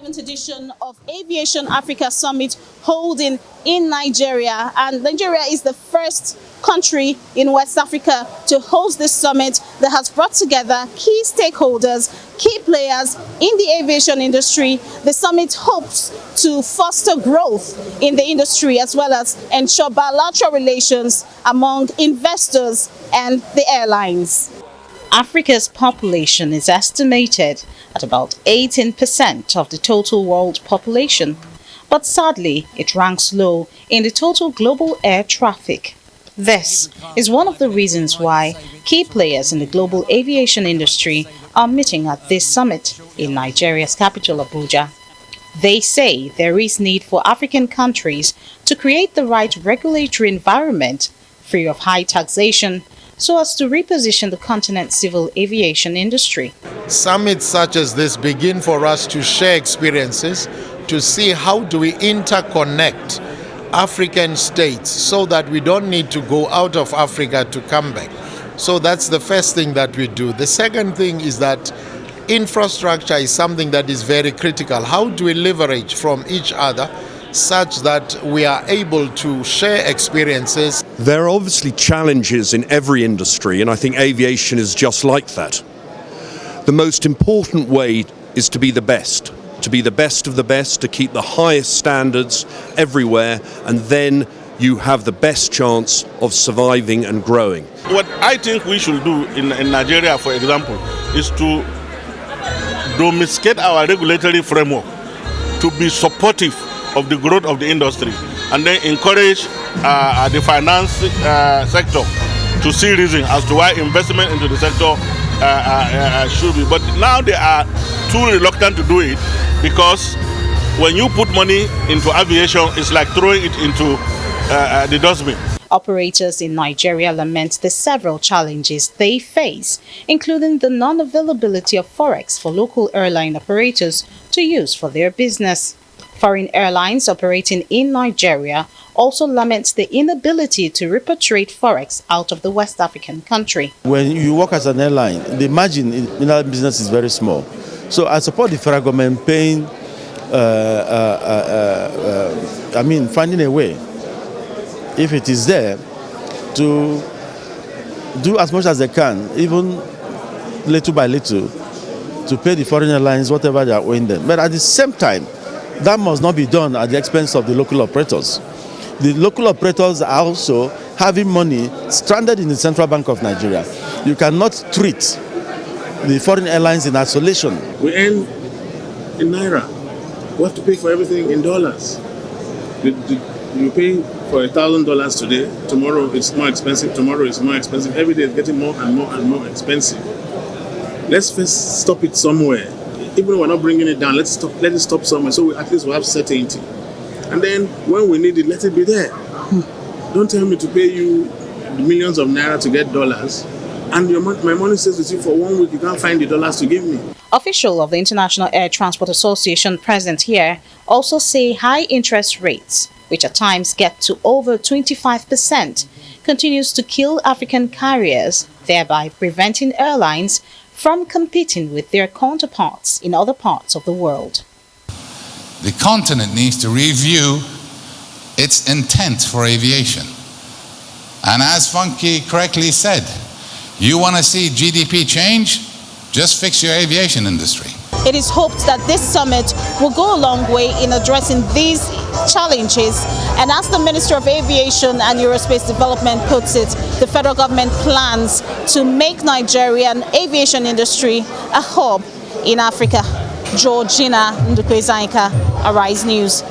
7th edition of Aviation Africa Summit holding in Nigeria, and Nigeria is the first country in West Africa to host this summit that has brought together key stakeholders, key players in the aviation industry. The summit hopes to foster growth in the industry as well as ensure bilateral relations among investors and the airlines. Africa's population is estimated at about 18% of the total world population, but sadly, it ranks low in the total global air traffic. This is one of the reasons why key players in the global aviation industry are meeting at this summit in Nigeria's capital, Abuja. They say there is need for African countries to create the right regulatory environment free of high taxation, so as to reposition the continent's civil aviation industry. Summits such as this begin for us to share experiences, to see how do we interconnect African states so that we don't need to go out of Africa to come back. So that's the first thing that we do. The second thing is that infrastructure is something that is very critical. How do we leverage from each other such that we are able to share experiences? There are obviously challenges in every industry, and I think aviation is just like that. The most important way is to be the best of the best, to keep the highest standards everywhere, and then you have the best chance of surviving and growing. What I think we should do in Nigeria, for example, is to domesticate our regulatory framework to be supportive of the growth of the industry, and then encourage the finance sector to see reason as to why investment into the sector should be. But now they are too reluctant to do it, because when you put money into aviation, it's like throwing it into the dustbin. Operators in Nigeria lament the several challenges they face, including the non-availability of Forex for local airline operators to use for their business. Foreign airlines operating in Nigeria also lament the inability to repatriate Forex out of the West African country. When you work as an airline, the margin in our business is very small. So I support the federal government paying, finding a way, if it is there, to do as much as they can, even little by little, to pay the foreign airlines whatever they are owing them. But at the same time, that must not be done at the expense of the local operators. The local operators are also having money stranded in the Central Bank of Nigeria. You cannot treat the foreign airlines in isolation. We earn in Naira. We have to pay for everything in dollars. You pay for $1,000 today, tomorrow it's more expensive, tomorrow it's more expensive. Every day it's getting more and more and more expensive. Let's first stop it somewhere. Even if we're not bringing it down, let it stop somewhere, so at least we have certainty. And then when we need it, let it be there. Don't tell me to pay you millions of naira to get dollars, and my money stays with you for 1 week, you can't find the dollars to give me. Officials of the International Air Transport Association present here also say high interest rates, which at times get to over 25%, continues to kill African carriers, thereby preventing airlines from competing with their counterparts in other parts of the world. The continent needs to review its intent for aviation. And as Funky correctly said, you want to see GDP change? Just fix your aviation industry. It is hoped that this summit will go a long way in addressing these challenges. And as the Minister of Aviation and Aerospace Development puts it, the federal government plans to make Nigerian aviation industry a hub in Africa. Georgina Ndukwezaika, Arise News.